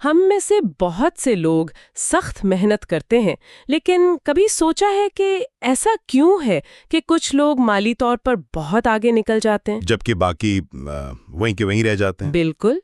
ہم میں سے بہت سے لوگ سخت محنت کرتے ہیں، لیکن کبھی سوچا ہے کہ ایسا کیوں ہے کہ کچھ لوگ مالی طور پر بہت آگے نکل جاتے ہیں جبکہ باقی وہیں کے وہیں رہ جاتے ہیں؟ بالکل۔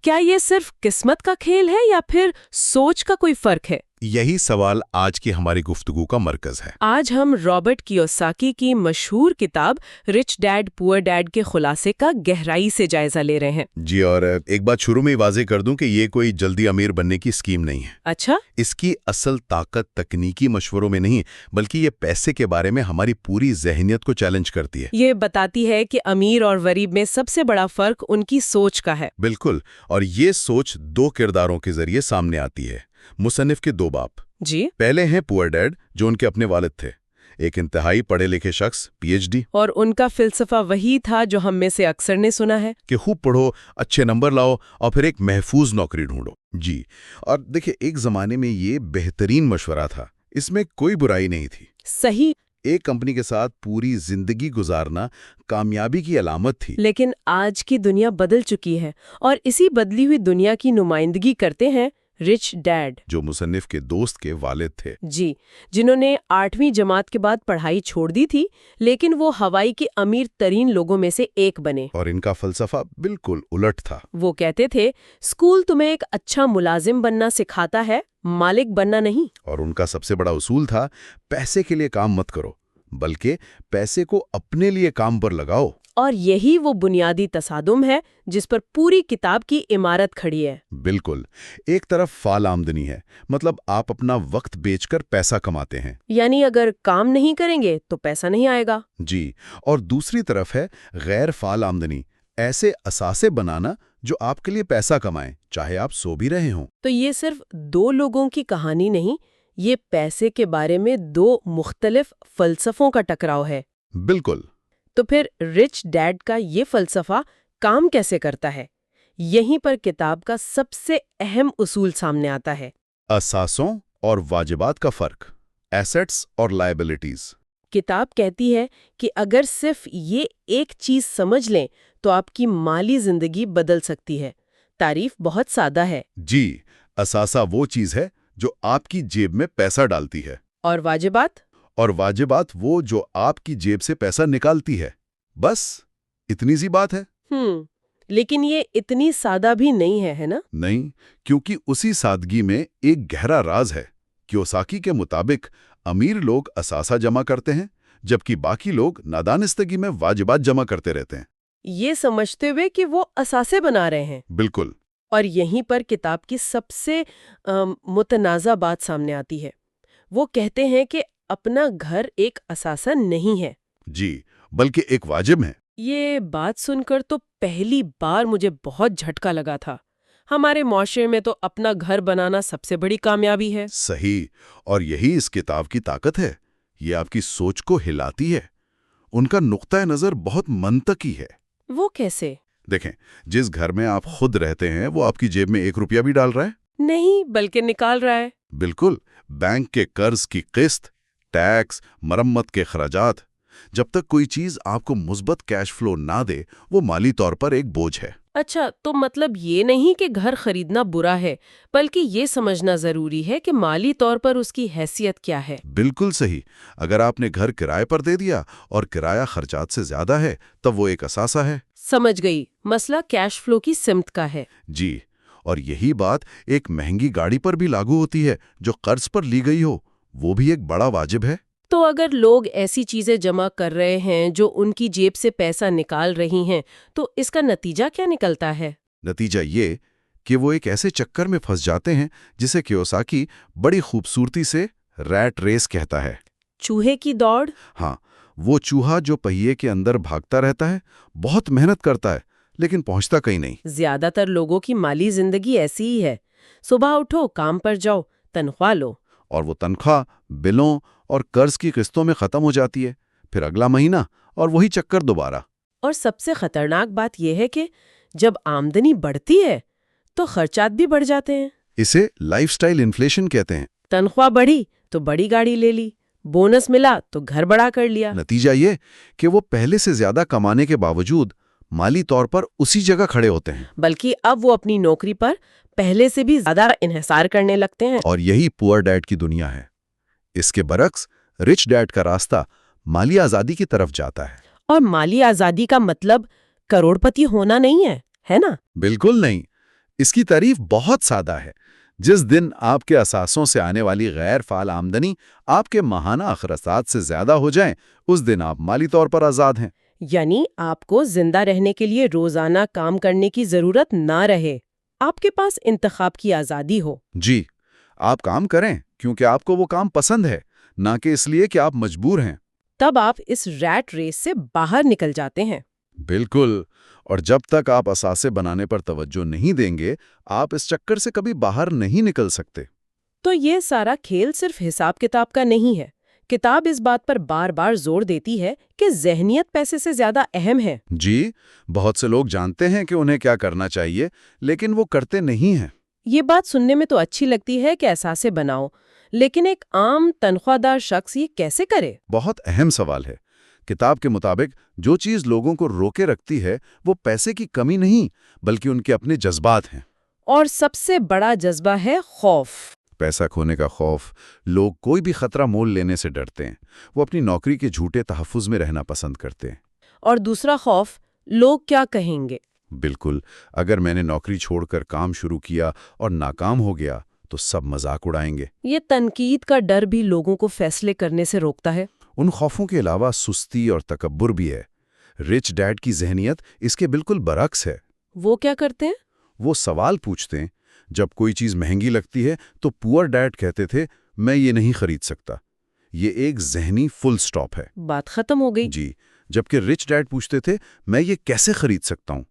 کیا یہ صرف قسمت کا کھیل ہے یا پھر سوچ کا کوئی فرق ہے؟ یہی سوال آج کی ہماری گفتگو کا مرکز ہے۔ آج ہم رابرٹ کیوساکی کی مشہور کتاب رچ ڈیڈ پور ڈیڈ کے خلاصے کا گہرائی سے جائزہ لے رہے ہیں۔ جی، اور ایک بات شروع میں ہی واضح کر دوں کہ یہ کوئی جلدی امیر بننے کی اسکیم نہیں ہے۔ اچھا؟ اس کی اصل طاقت تکنیکی مشوروں میں نہیں، بلکہ یہ پیسے کے بارے میں ہماری پوری ذہنیت کو چیلنج کرتی ہے۔ یہ بتاتی ہے کہ امیر اور غریب میں سب سے بڑا فرق ان کی سوچ کا ہے۔ بالکل، اور یہ سوچ دو کرداروں کے ذریعے سامنے آتی ہے۔ مصنف کے دو باپ جی۔ پہلے ہیں پور ڈیڈ، جو ان کے اپنے والد تھے، ایک انتہائی پڑھے لکھے شخص، پی ایچ ڈی، اور ان کا فلسفہ وہی تھا جو ہم میں سے اکثر نے سنا ہے کہ خوب پڑھو، اچھے نمبر لاؤ اور پھر ایک محفوظ نوکری ڈھونڈو۔ جی، اور دیکھیں ایک زمانے میں یہ بہترین مشورہ تھا، اس میں کوئی برائی نہیں تھی۔ صحیح۔ ایک کمپنی کے ساتھ پوری زندگی گزارنا کامیابی کی علامت تھی۔ لیکن آج کی دنیا بدل چکی ہے، اور اسی بدلی ہوئی دنیا کی نمائندگی کرتے ہیں رچ ڈیڈ، جو مصنف کے دوست کے والد تھے۔ جی، جنہوں نے 8ویں جماعت کے بعد پڑھائی چھوڑ دی تھی، لیکن وہ ہوائی کے امیر ترین لوگوں میں سے ایک بنے۔ اور ان کا فلسفہ بالکل الٹ تھا۔ وہ کہتے تھے اسکول تمہیں ایک اچھا ملازم بننا سکھاتا ہے، مالک بننا نہیں۔ اور ان کا سب سے بڑا اصول تھا، پیسے کے لیے کام مت کرو، بلکہ پیسے کو اپنے لیے کام پر لگاؤ۔ اور یہی وہ بنیادی تصادم ہے جس پر پوری کتاب کی عمارت کھڑی ہے۔ بالکل، ایک طرف فعال آمدنی ہے، مطلب آپ اپنا وقت بیچ کر پیسہ کماتے ہیں، یعنی اگر کام نہیں کریں گے تو پیسہ نہیں آئے گا۔ جی، اور دوسری طرف ہے غیر فعال آمدنی، ایسے اثاثے بنانا جو آپ کے لیے پیسہ کمائیں، چاہے آپ سو بھی رہے ہوں۔ تو یہ صرف دو لوگوں کی کہانی نہیں، یہ پیسے کے بارے میں دو مختلف فلسفوں کا ٹکراؤ ہے۔ بالکل۔ تو پھر رچ ڈیڈ کا یہ فلسفہ کام کیسے کرتا ہے؟ یہیں پر کتاب کا سب سے اہم اصول سامنے آتا ہے۔ اثاثوں اور واجبات کا فرق، ایسٹس اور لائبلٹیز۔ کتاب کہتی ہے کہ اگر صرف یہ ایک چیز سمجھ لیں تو آپ کی مالی زندگی بدل سکتی ہے۔ تعریف بہت سادہ ہے۔ جی، اثاثہ وہ چیز ہے جو آپ کی جیب میں پیسہ ڈالتی ہے، اور واجبات؟ اور واجبات وہ جو آپ کی جیب سے پیسہ نکالتی ہے۔ بس اتنی سی بات ہے۔ لیکن یہ اتنی سادہ بھی نہیں ہے نا؟ نہیں، کیونکہ اسی سادگی میں ایک گہرا راز ہے۔ کیوساکی کے مطابق امیر لوگ اثاثہ جمع کرتے ہیں، جبکہ باقی لوگ نادانستگی میں واجبات جمع کرتے رہتے ہیں، یہ سمجھتے ہوئے کہ وہ اثاثے بنا رہے ہیں۔ بالکل۔ اور یہیں پر کتاب کی سب سے متنازع بات سامنے آتی ہے۔ وہ کہتے ہیں کہ اپنا گھر ایک اثاثہ نہیں ہے، جی، بلکہ ایک واجب ہے۔ یہ بات سن کر تو پہلی بار مجھے بہت جھٹکا لگا تھا۔ ہمارے معاشرے میں تو اپنا گھر بنانا سب سے بڑی کامیابی ہے۔ صحیح، اور یہی اس کتاب کی طاقت ہے، یہ آپ کی سوچ کو ہلاتی ہے۔ ان کا نقطہ نظر بہت منطقی ہے۔ وہ کیسے؟ دیکھیں، جس گھر میں آپ خود رہتے ہیں وہ آپ کی جیب میں 1 روپیہ بھی ڈال رہا ہے؟ نہیں، بلکہ نکال رہا ہے۔ بالکل، بینک کے قرض کی قسط، ٹیکس، مرمت کے اخراجات۔ جب تک کوئی چیز آپ کو مثبت کیش فلو نہ دے، وہ مالی طور پر ایک بوجھ ہے۔ اچھا، تو مطلب یہ نہیں کہ گھر خریدنا برا ہے، بلکہ یہ سمجھنا ضروری ہے کہ مالی طور پر اس کی حیثیت کیا ہے۔ بالکل صحیح۔ اگر آپ نے گھر کرائے پر دے دیا اور کرایہ خرچات سے زیادہ ہے، تب وہ ایک اثاثہ ہے۔ سمجھ گئی، مسئلہ کیش فلو کی سمت کا ہے۔ جی، اور یہی بات ایک مہنگی گاڑی پر بھی لاگو ہوتی ہے جو قرض پر لی گئی ہو، وہ بھی ایک بڑا واجب ہے۔ تو اگر لوگ ایسی چیزیں جمع کر رہے ہیں جو ان کی جیب سے پیسہ نکال رہی ہیں، تو اس کا نتیجہ کیا نکلتا ہے؟ نتیجہ یہ کہ وہ ایک ایسے چکر میں پھنس جاتے ہیں جسے کیوساکی بڑی خوبصورتی سے ریٹ ریس کہتا ہے۔ چوہے کی دوڑ؟ ہاں، وہ چوہا جو پہیے کے اندر بھاگتا رہتا ہے، بہت محنت کرتا ہے لیکن پہنچتا کہیں نہیں۔ زیادہ تر لوگوں کی مالی زندگی ایسی ہی ہے۔ صبح اٹھو، کام پر جاؤ، تنخواہ لو، اور وہ تنخواہ بلوں اور قرض کی قسطوں میں ختم ہو جاتی ہے، پھر اگلا مہینہ اور وہی چکر دوبارہ۔ اور سب سے خطرناک بات یہ ہے کہ جب آمدنی بڑھتی ہے تو خرچات بھی بڑھ جاتے ہیں۔ اسے لائف سٹائل انفلیشن کہتے ہیں۔ تنخواہ بڑھی تو بڑی گاڑی لے لی، بونس ملا تو گھر بڑا کر لیا۔ نتیجہ یہ کہ وہ پہلے سے زیادہ کمانے کے باوجود مالی طور پر اسی جگہ کھڑے ہوتے ہیں، بلکہ اب وہ اپنی نوکری پر پہلے سے بھی زیادہ انحصار کرنے لگتے ہیں۔ اور یہی پور ڈیڈ کی دنیا ہے۔ اس کے برعکس رچ ڈیڈ کا راستہ مالی آزادی کی طرف جاتا ہے۔ اور مالی آزادی کا مطلب کروڑ پتی ہونا نہیں ہے نا؟ بالکل نہیں، اس کی تعریف بہت سادہ ہے۔ جس دن آپ کے اثاثوں سے آنے والی غیر فعال آمدنی آپ کے ماہانہ اخراجات سے زیادہ ہو جائیں، اس دن آپ مالی طور پر آزاد ہیں۔ یعنی آپ کو زندہ رہنے کے لیے روزانہ کام کرنے کی ضرورت نہ رہے، آپ کے پاس انتخاب کی آزادی ہو۔ جی، آپ کام کریں کیونکہ آپ کو وہ کام پسند ہے، نہ کہ اس لیے کہ آپ مجبور ہیں۔ تب آپ اس ریٹ ریس سے باہر نکل جاتے ہیں۔ بالکل، اور جب تک آپ اثاثے بنانے پر توجہ نہیں دیں گے، آپ اس چکر سے کبھی باہر نہیں نکل سکتے۔ تو یہ سارا کھیل صرف حساب کتاب کا نہیں ہے۔ کتاب اس بات پر بار بار زور دیتی ہے کہ ذہنیت پیسے سے زیادہ اہم ہے۔ جی، بہت سے لوگ جانتے ہیں کہ انہیں کیا کرنا چاہیے، لیکن وہ کرتے نہیں ہیں۔ یہ بات سننے میں تو اچھی لگتی ہے کہ اثاثے بناؤ، لیکن ایک عام تنخواہ دار شخص یہ کیسے کرے؟ بہت اہم سوال ہے۔ کتاب کے مطابق جو چیز لوگوں کو روکے رکھتی ہے وہ پیسے کی کمی نہیں، بلکہ ان کے اپنے جذبات ہیں۔ اور سب سے بڑا جذبہ ہے خوف۔ پیسہ کھونے کا خوف۔ لوگ کوئی بھی خطرہ مول لینے سے ڈرتے ہیں، وہ اپنی نوکری کے جھوٹے تحفظ میں رہنا پسند کرتے ہیں۔ اور دوسرا خوف، لوگ کیا کہیں گے؟ بالکل، اگر میں نے نوکری چھوڑ کر کام شروع کیا اور ناکام ہو گیا تو سب مذاق اڑائیں گے۔ یہ تنقید کا ڈر بھی لوگوں کو فیصلے کرنے سے روکتا ہے۔ ان خوفوں کے علاوہ سستی اور تکبر بھی ہے۔ رچ ڈیڈ کی ذہنیت اس کے بالکل برعکس ہے۔ وہ کیا کرتے ہیں؟ وہ سوال پوچھتے ہیں۔ جب کوئی چیز مہنگی لگتی ہے تو پور ڈیڈ کہتے تھے میں یہ نہیں خرید سکتا۔ یہ ایک ذہنی فل سٹاپ ہے۔ بات ختم ہو گئی۔ جی، جبکہ رچ ڈیڈ پوچھتے تھے میں یہ کیسے خرید سکتا ہوں۔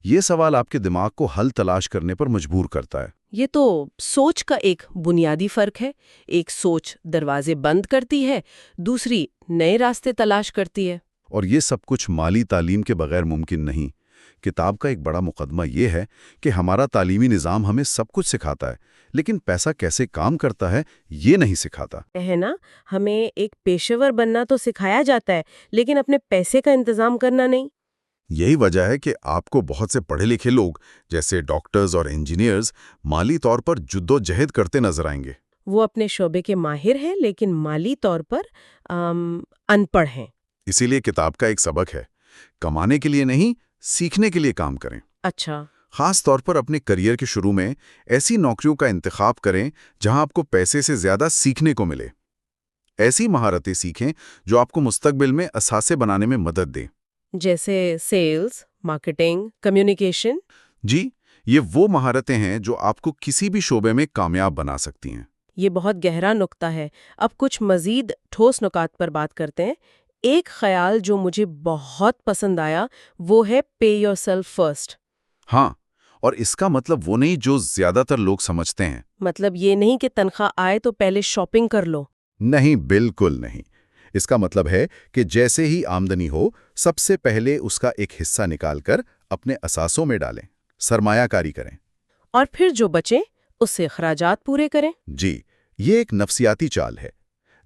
یہ سوال آپ کے دماغ کو حل تلاش کرنے پر مجبور کرتا ہے۔ یہ تو سوچ کا ایک بنیادی فرق ہے۔ ایک سوچ دروازے بند کرتی ہے، دوسری نئے راستے تلاش کرتی ہے۔ اور یہ سب کچھ مالی تعلیم کے بغیر ممکن نہیں۔ کتاب کا ایک بڑا مقدمہ یہ ہے کہ ہمارا تعلیمی نظام ہمیں سب کچھ سکھاتا ہے، لیکن پیسہ کیسے کام کرتا ہے یہ نہیں سکھاتا ہے نا؟ ہمیں ایک پیشہ ور بننا تو سکھایا جاتا ہے، لیکن اپنے پیسے کا انتظام کرنا نہیں۔ یہی وجہ ہے کہ آپ کو بہت سے پڑھے لکھے لوگ جیسے ڈاکٹرز اور انجینئرز مالی طور پر جدوجہد کرتے نظر آئیں گے۔ وہ اپنے شعبے کے ماہر ہیں لیکن مالی طور پر ان پڑھ ہیں۔ اسی لیے کتاب کا ایک سبق ہے، کمانے کے لیے نہیں، سیکھنے کے لیے کام کریں۔ اچھا۔ خاص طور پر اپنے کریئر کے شروع میں ایسی نوکریوں کا انتخاب کریں جہاں آپ کو پیسے سے زیادہ سیکھنے کو ملے۔ ایسی مہارتیں سیکھیں جو آپ کو مستقبل میں اثاثے بنانے میں مدد دیں۔ جیسے سیلز، مارکیٹنگ، کمیونیکیشن۔ جی، یہ وہ مہارتیں ہیں جو آپ کو کسی بھی شعبے میں کامیاب بنا سکتی ہیں۔ یہ بہت گہرا نقطہ ہے۔ اب کچھ مزید ٹھوس نکات پر بات کرتے ہیں۔ ایک خیال جو مجھے بہت پسند آیا وہ ہے پے یور سیلف فرسٹ۔ ہاں، اور اس کا مطلب وہ نہیں جو زیادہ تر لوگ سمجھتے ہیں۔ مطلب یہ نہیں کہ تنخواہ آئے تو پہلے شاپنگ کر لو۔ نہیں، بالکل نہیں۔ اس کا مطلب ہے کہ جیسے ہی آمدنی ہو، سب سے پہلے اس کا ایک حصہ نکال کر اپنے اثاثوں میں ڈالیں، سرمایہ کاری کریں۔ اور پھر جو بچے اس سے اخراجات پورے کریں۔ جی، یہ ایک نفسیاتی چال ہے۔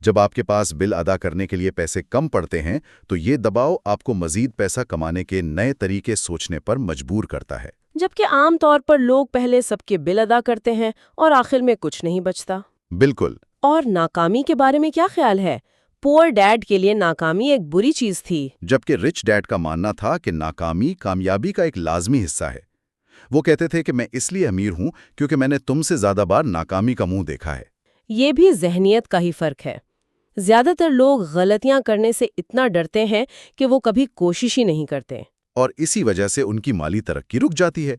جب آپ کے پاس بل ادا کرنے کے لیے پیسے کم پڑتے ہیں تو یہ دباؤ آپ کو مزید پیسہ کمانے کے نئے طریقے سوچنے پر مجبور کرتا ہے۔ جبکہ عام طور پر لوگ پہلے سب کے بل ادا کرتے ہیں اور آخر میں کچھ نہیں بچتا۔ بالکل۔ اور ناکامی کے بارے میں کیا خیال ہے؟ پور ڈیڈ کے لیے ناکامی ایک بری چیز تھی، جبکہ رچ ڈیڈ کا ماننا تھا کہ ناکامی کامیابی کا ایک لازمی حصہ ہے۔ وہ کہتے تھے کہ میں اس لیے امیر ہوں کیونکہ میں نے تم سے زیادہ بار ناکامی کا منہ دیکھا ہے۔ یہ بھی ذہنیت کا ہی فرق ہے۔ زیادہ تر لوگ غلطیاں کرنے سے اتنا ڈرتے ہیں کہ وہ کبھی کوشش ہی نہیں کرتے۔ اور اسی وجہ سے ان کی مالی ترقی رک جاتی ہے،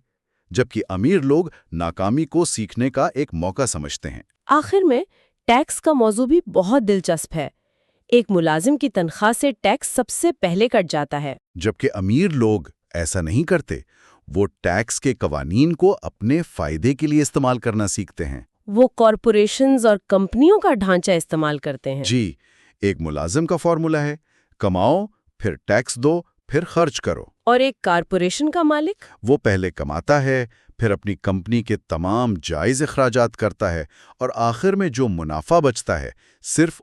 جبکہ امیر لوگ ناکامی کو سیکھنے کا ایک موقع سمجھتے ہیں۔ آخر میں ٹیکس کا موضوع بھی بہت دلچسپ ہے۔ ایک ملازم کی تنخواہ سے ٹیکس سب سے پہلے کٹ جاتا ہے، جبکہ امیر لوگ ایسا نہیں کرتے۔ وہ ٹیکس کے قوانین کو اپنے فائدے کے لیے استعمال کرنا سیکھتے ہیں۔ وہ کارپوریشنز اور کمپنیوں کا ڈھانچہ استعمال کرتے ہیں۔ جی، ایک ملازم کا فارمولا ہے، کماؤ، پھر ٹیکس دو، پھر خرچ کرو۔ اور ایک کارپوریشن کا مالک؟ وہ پہلے کماتا ہے، پھر اپنی کمپنی کے تمام جائز اخراجات کرتا ہے، اور آخر میں جو منافع بچتا ہے صرف